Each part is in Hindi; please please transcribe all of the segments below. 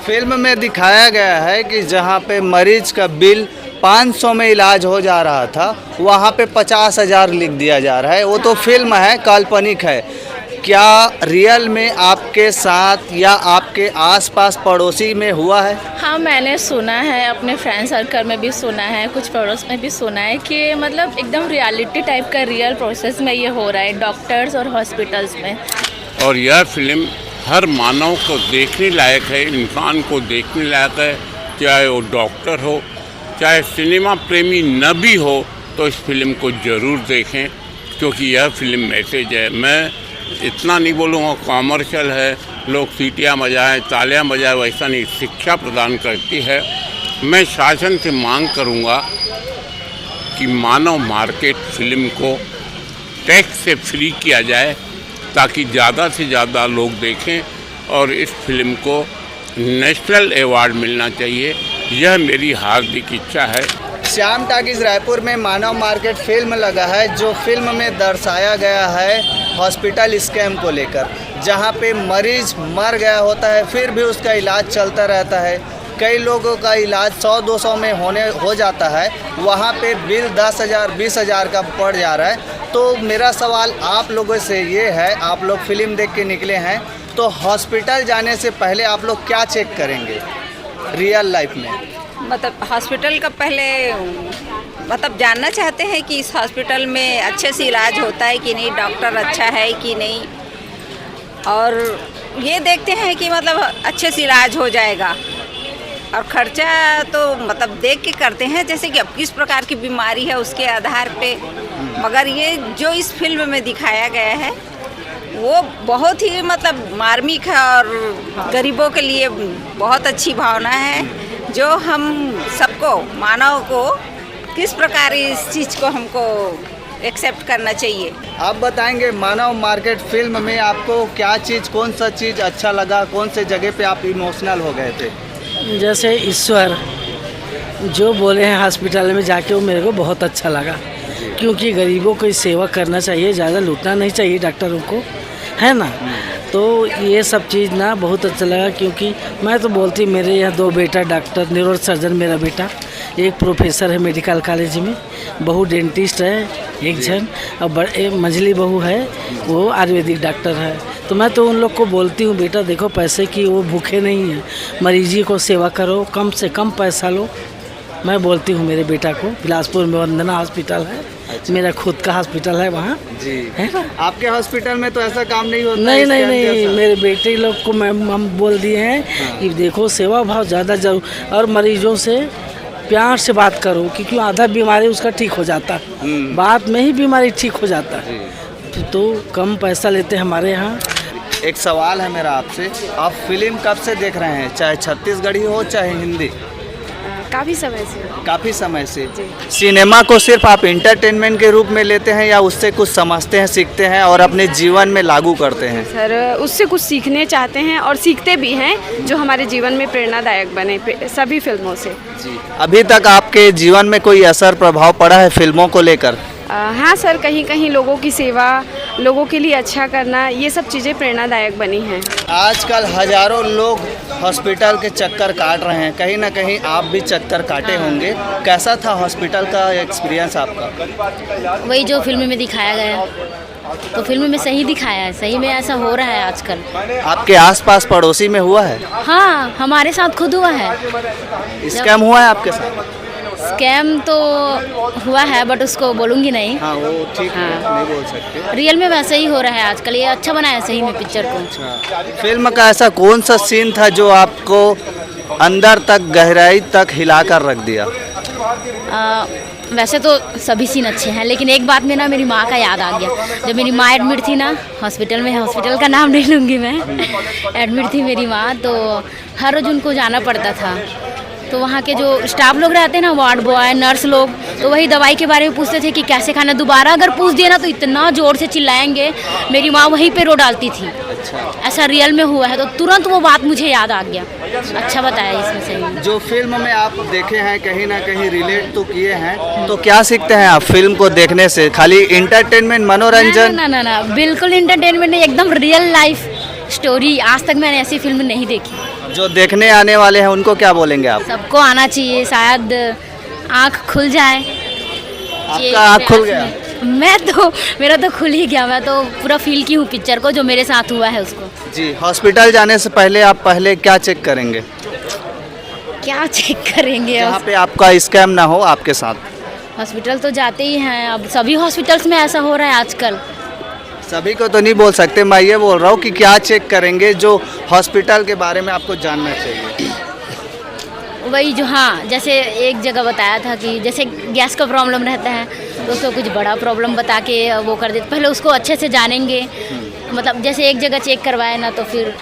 फिल्म में दिखाया गया है कि जहाँ पे मरीज का बिल 500 में इलाज हो जा रहा था, वहाँ पे 50,000 लिख दिया जा रहा है। वो तो फिल्म है, काल्पनिक है। क्या रियल में आपके साथ या आपके आसपास पड़ोसी में हुआ है? हाँ, मैंने सुना है, अपने फ्रेंड सर्कल में भी सुना है, कुछ पड़ोस में भी सुना है कि मतलब एकदम रियलिटी टाइप का रियल प्रोसेस में ये हो रहा है डॉक्टर्स और हॉस्पिटल्स में। और यह फिल्म हर मानव को देखने लायक है, इंसान को देखने लायक है, चाहे वो डॉक्टर हो, चाहे सिनेमा प्रेमी न भी हो, तो इस फिल्म को ज़रूर देखें, क्योंकि यह फिल्म मैसेज है। मैं इतना नहीं बोलूँगा कॉमर्शियल है, लोग सीटियाँ बजाएं, तालियां बजाएं, वैसा नहीं, शिक्षा प्रदान करती है। मैं शासन से मांग करूँगा कि मानव मार्केट फिल्म को टैक्स से फ्री किया जाए, ताकि ज़्यादा से ज़्यादा लोग देखें और इस फिल्म को नेशनल अवार्ड मिलना चाहिए। यह मेरी हार्दिक इच्छा है। श्याम टाकीज रायपुर में मानव मार्केट फिल्म लगा है, जो फिल्म में दर्शाया गया है हॉस्पिटल स्कैम को लेकर, जहां पे मरीज मर गया होता है फिर भी उसका इलाज चलता रहता है। कई लोगों का इलाज 100-200 में हो जाता है, वहां पे बिल 10,000 20,000 का पड़ जा रहा है। तो मेरा सवाल आप लोगों से ये है, आप लोग फिल्म देख के निकले हैं, तो हॉस्पिटल जाने से पहले आप लोग क्या चेक करेंगे रियल लाइफ में? मतलब हॉस्पिटल का पहले मतलब जानना चाहते हैं कि इस हॉस्पिटल में अच्छे से इलाज होता है कि नहीं, डॉक्टर अच्छा है कि नहीं, और ये देखते हैं कि मतलब अच्छे से इलाज हो जाएगा। और खर्चा तो मतलब देख के करते हैं, जैसे कि अब किस प्रकार की बीमारी है उसके आधार पे। मगर ये जो इस फिल्म में दिखाया गया है वो बहुत ही मतलब मार्मिक है और गरीबों के लिए बहुत अच्छी भावना है, जो हम सबको, मानव को किस प्रकार इस चीज़ को हमको एक्सेप्ट करना चाहिए। आप बताएंगे मानव मार्केट फिल्म में आपको क्या चीज़, कौन सा चीज़ अच्छा लगा, कौन से जगह पे आप इमोशनल हो गए थे? जैसे ईश्वर जो बोले हैं हॉस्पिटल में जाके, वो मेरे को बहुत अच्छा लगा, क्योंकि गरीबों की सेवा करना चाहिए, ज़्यादा लूटना नहीं चाहिए डॉक्टरों को, है ना। तो ये सब चीज़ ना बहुत अच्छा लगा, क्योंकि मैं तो बोलती, मेरे यहाँ 2 बेटा डॉक्टर, न्यूरो सर्जन मेरा बेटा, एक प्रोफेसर है मेडिकल कॉलेज में, बहू डेंटिस्ट है एक जन, और एक मंझली बहू है वो आयुर्वेदिक डॉक्टर है। तो मैं तो उन लोग को बोलती हूँ, बेटा देखो पैसे की वो भूखे नहीं हैं, मरीजी को सेवा करो, कम से कम पैसा लो। मैं बोलती हूँ मेरे बेटा को, बिलासपुर में वंदना हॉस्पिटल है, मेरा खुद का हॉस्पिटल है वहाँ जी, है ना। आपके हॉस्पिटल में तो ऐसा काम नहीं होता? नहीं, मेरे बेटे लोग को हम बोल दिए हैं कि देखो सेवा भाव ज़्यादा जरूर, और मरीजों से प्यार से बात करो, क्योंकि आधा बीमारी उसका ठीक हो जाता है, बात में ही बीमारी ठीक हो जाता है। तो कम पैसा लेते हैं हमारे यहाँ। एक सवाल है मेरा आपसे, आप फिल्म कब से देख रहे हैं, चाहे छत्तीसगढ़ी हो चाहे हिंदी? काफ़ी समय से। काफ़ी समय से। सिनेमा को सिर्फ आप इंटरटेनमेंट के रूप में लेते हैं या उससे कुछ समझते हैं, सीखते हैं और अपने जीवन में लागू करते हैं? सर, उससे कुछ सीखने चाहते हैं और सीखते भी हैं, जो हमारे जीवन में प्रेरणादायक बने सभी फिल्मों से। जी, अभी तक आपके जीवन में कोई असर प्रभाव पड़ा है फिल्मों को लेकर? हाँ सर, कहीं कहीं लोगों की सेवा, लोगों के लिए अच्छा करना, ये सब चीज़ें प्रेरणादायक बनी हैं। आजकल हजारों लोग हॉस्पिटल के चक्कर काट रहे हैं, कहीं ना कहीं आप भी चक्कर काटे होंगे। कैसा था हॉस्पिटल का एक्सपीरियंस आपका? वही जो फिल्म में दिखाया गया, तो फिल्म में सही दिखाया है, सही में ऐसा हो रहा है आजकल। आपके आसपास पड़ोसी में हुआ है? हाँ, हमारे साथ खुद हुआ है। स्कैम हुआ है आपके साथ? स्कैम तो हुआ है, बट उसको बोलूँगी नहीं। हाँ, वो ठीक है, नहीं बोल सकते। रियल में वैसे ही हो रहा है आजकल, ये अच्छा बनाया है सही में पिक्चर को। अच्छा, फिल्म का ऐसा कौन सा सीन था जो आपको अंदर तक, गहराई तक हिलाकर रख दिया? वैसे तो सभी सीन अच्छे हैं, लेकिन एक बात में ना मेरी माँ का याद आ गया। जब मेरी माँ एडमिट थी ना हॉस्पिटल में, हॉस्पिटल का नाम नहीं लूँगी मैं, एडमिट थी मेरी माँ, तो हर रोज उनको जाना पड़ता था। तो वहाँ के जो स्टाफ लोग रहते हैं ना, वार्ड बॉय, नर्स लोग, तो वही दवाई के बारे में पूछते थे कि कैसे खाना। दोबारा अगर पूछ दिया ना तो इतना ज़ोर से चिल्लाएंगे, मेरी माँ वहीं पे रो डालती थी। अच्छा, ऐसा रियल में हुआ है, तो तुरंत वो बात मुझे याद आ गया। अच्छा बताया इसमें सही। जो फिल्म में आप देखे हैं, कहीं ना कहीं रिलेट तो किए हैं, तो क्या सीखते हैं आप फिल्म को देखने से? खाली इंटरटेनमेंट, मनोरंजन? ना, बिल्कुल इंटरटेनमेंट नहीं, एकदम रियल लाइफ स्टोरी। आज तक मैंने ऐसी फिल्म नहीं देखी। जो देखने आने वाले हैं उनको क्या बोलेंगे आप? सबको आना चाहिए, शायद आँख खुल जाए। आपका आँख खुल गया? मेरा तो खुल ही गया। मैं तो पूरा फील की हूँ पिक्चर को, जो मेरे साथ हुआ है उसको। जी, हॉस्पिटल जाने से पहले आप पहले क्या चेक करेंगे? क्या चेक करेंगे? जहाँ पे आपका स्कैम ना हो आपके साथ। हॉस्पिटल तो जाते ही हैं, अब सभी हॉस्पिटल्स में ऐसा हो रहा है आजकल। सभी को तो नहीं बोल सकते, मैं ये बोल रहा हूँ कि क्या चेक करेंगे जो हॉस्पिटल के बारे में आपको जानना चाहिए। वही जो, हाँ, जैसे एक जगह बताया था कि जैसे गैस का प्रॉब्लम रहता है तो उसको कुछ बड़ा प्रॉब्लम बता के वो कर देते। पहले उसको अच्छे से जानेंगे, मतलब जैसे एक जगह चेक करवाए ना तो फिर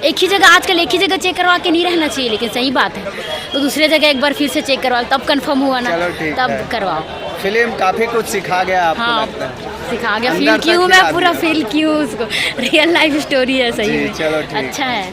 एक ही जगह, आजकल एक ही जगह चेक करवा के नहीं रहना चाहिए, लेकिन सही बात है तो दूसरे जगह एक बार फिर से चेक करवाओ, तब कंफर्म हुआ ना चलो ठीक तब है। करवाओ। फिल्म काफी कुछ सिखा गया आपको हाँ, लगता है? सिखा गया, अंदर फील तक की हूँ खिला मैं, पूरा दिया। फील की हूँ उसको। रियल लाइफ स्टोरी है, सही जी, में चलो ठीक अच्छा है।